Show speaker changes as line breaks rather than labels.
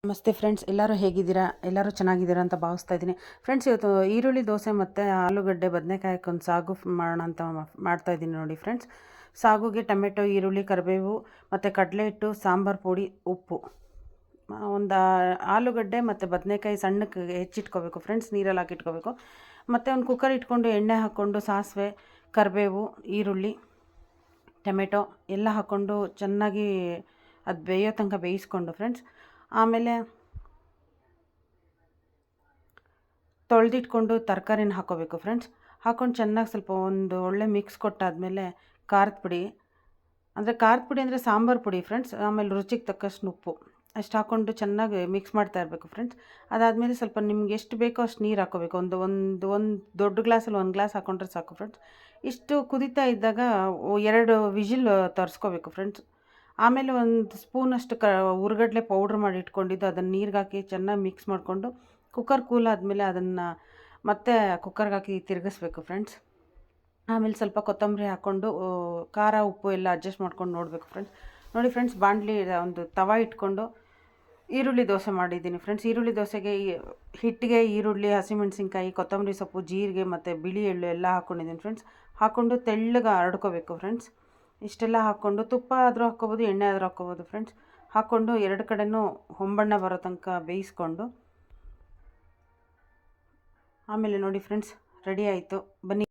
ನಮಸ್ತೆ ಫ್ರೆಂಡ್ಸ್, ಎಲ್ಲರೂ ಹೇಗಿದ್ದೀರಾ? ಎಲ್ಲರೂ ಚೆನ್ನಾಗಿದ್ದೀರಾ ಅಂತ ಭಾವಿಸ್ತಾ ಇದ್ದೀನಿ. ಫ್ರೆಂಡ್ಸ್, ಇವತ್ತು ಈರುಳ್ಳಿ ದೋಸೆ ಮತ್ತು ಆಲೂಗಡ್ಡೆ ಬದನೆಕಾಯಿ ಒಂದು ಸಾಗು ಮಾಡೋಣ ಅಂತ ಮಾಡ್ತಾಯಿದ್ದೀನಿ ನೋಡಿ ಫ್ರೆಂಡ್ಸ್. ಸಾಗುಗೆ ಟೊಮೆಟೊ, ಈರುಳ್ಳಿ, ಕರಿಬೇವು ಮತ್ತು ಕಡಲೆ ಹಿಟ್ಟು, ಸಾಂಬಾರು ಪುಡಿ, ಉಪ್ಪು, ಒಂದು ಆಲೂಗಡ್ಡೆ ಮತ್ತು ಬದನೆಕಾಯಿ ಸಣ್ಣಕ್ಕೆ ಹೆಚ್ಚಿಟ್ಕೋಬೇಕು ಫ್ರೆಂಡ್ಸ್, ನೀರಲ್ಲಿ ಹಾಕಿಟ್ಕೋಬೇಕು. ಮತ್ತು ಒಂದು ಕುಕ್ಕರ್ ಇಟ್ಕೊಂಡು ಎಣ್ಣೆ ಹಾಕ್ಕೊಂಡು ಸಾಸಿವೆ, ಕರಿಬೇವು, ಈರುಳ್ಳಿ, ಟೊಮೆಟೊ ಎಲ್ಲ ಹಾಕ್ಕೊಂಡು ಚೆನ್ನಾಗಿ ಅದು ಬೇಯೋ ತನಕ ಬೇಯಿಸ್ಕೊಂಡು ಫ್ರೆಂಡ್ಸ್, ಆಮೇಲೆ ತೊಳೆದಿಟ್ಕೊಂಡು ತರಕಾರಿನ ಹಾಕ್ಕೋಬೇಕು ಫ್ರೆಂಡ್ಸ್. ಹಾಕ್ಕೊಂಡು ಚೆನ್ನಾಗಿ ಸ್ವಲ್ಪ ಒಂದು ಒಳ್ಳೆ ಮಿಕ್ಸ್ ಕೊಟ್ಟಾದಮೇಲೆ ಖಾರದ ಪುಡಿ ಅಂದರೆ ಸಾಂಬಾರು ಪುಡಿ ಫ್ರೆಂಡ್ಸ್, ಆಮೇಲೆ ರುಚಿಗೆ ತಕ್ಕಷ್ಟು ಉಪ್ಪು ಅಷ್ಟು ಹಾಕ್ಕೊಂಡು ಚೆನ್ನಾಗಿ ಮಿಕ್ಸ್ ಮಾಡ್ತಾ ಇರಬೇಕು ಫ್ರೆಂಡ್ಸ್. ಅದಾದಮೇಲೆ ಸ್ವಲ್ಪ ನಿಮ್ಗೆ ಎಷ್ಟು ಬೇಕೋ ಅಷ್ಟು ನೀರು ಹಾಕ್ಕೋಬೇಕು. ಒಂದು ಒಂದು ಒಂದು ದೊಡ್ಡ ಗ್ಲಾಸಲ್ಲಿ 1 ಗ್ಲಾಸ್ ಹಾಕ್ಕೊಂಡ್ರೆ ಸಾಕು ಫ್ರೆಂಡ್ಸ್. ಇಷ್ಟು ಕುದೀತಾ ಇದ್ದಾಗ 2 ವಿಜಿಲ್ ತರಿಸ್ಕೋಬೇಕು ಫ್ರೆಂಡ್ಸ್. ಆಮೇಲೆ ಒಂದು ಸ್ಪೂನಷ್ಟು ಹುರ್ಗಡ್ಲೆ ಪೌಡ್ರ್ ಮಾಡಿ ಇಟ್ಕೊಂಡಿದ್ದು ಅದನ್ನು ನೀರಿಗೆ ಹಾಕಿ ಚೆನ್ನಾಗಿ ಮಿಕ್ಸ್ ಮಾಡಿಕೊಂಡು ಕುಕ್ಕರ್ ಕೂಲ್ ಆದಮೇಲೆ ಅದನ್ನು ಮತ್ತೆ ಕುಕ್ಕರ್ಗೆ ಹಾಕಿ ತಿರುಗಿಸ್ಬೇಕು ಫ್ರೆಂಡ್ಸ್. ಆಮೇಲೆ ಸ್ವಲ್ಪ ಕೊತ್ತಂಬರಿ ಹಾಕ್ಕೊಂಡು ಖಾರ ಉಪ್ಪು ಎಲ್ಲ ಅಡ್ಜಸ್ಟ್ ಮಾಡ್ಕೊಂಡು ನೋಡಬೇಕು ಫ್ರೆಂಡ್ಸ್. ನೋಡಿ ಫ್ರೆಂಡ್ಸ್, ಬಾಣಲಿ ಒಂದು ತವ ಇಟ್ಕೊಂಡು ಈರುಳ್ಳಿ ದೋಸೆ ಮಾಡಿದ್ದೀನಿ ಫ್ರೆಂಡ್ಸ್. ಈರುಳ್ಳಿ ದೋಸೆಗೆ ಹಿಟ್ಟಿಗೆ ಈರುಳ್ಳಿ, ಹಸಿಮೆಣಸಿನ್ಕಾಯಿ, ಕೊತ್ತಂಬರಿ ಸೊಪ್ಪು, ಜೀರಿಗೆ ಮತ್ತು ಬಿಳಿ ಎಳ್ಳು ಎಲ್ಲ ಹಾಕ್ಕೊಂಡಿದ್ದೀನಿ ಫ್ರೆಂಡ್ಸ್. ಹಾಕ್ಕೊಂಡು ತೆಳ್ಳಗೆ ಹರಡ್ಕೋಬೇಕು ಫ್ರೆಂಡ್ಸ್. ಇಷ್ಟೆಲ್ಲ ಹಾಕ್ಕೊಂಡು ತುಪ್ಪ ಆದರೂ ಹಾಕ್ಕೋಬೋದು, ಎಣ್ಣೆ ಆದರೂ ಹಾಕ್ಕೋಬೋದು ಫ್ರೆಂಡ್ಸ್. ಹಾಕ್ಕೊಂಡು 2 ಕಡೆನೂ ಹೊಂಬಣ್ಣ ಬರೋ ತನಕ ಬೇಯಿಸ್ಕೊಂಡು ಆಮೇಲೆ ನೋಡಿ ಫ್ರೆಂಡ್ಸ್, ರೆಡಿ ಆಯಿತು. ಬನ್ನಿ.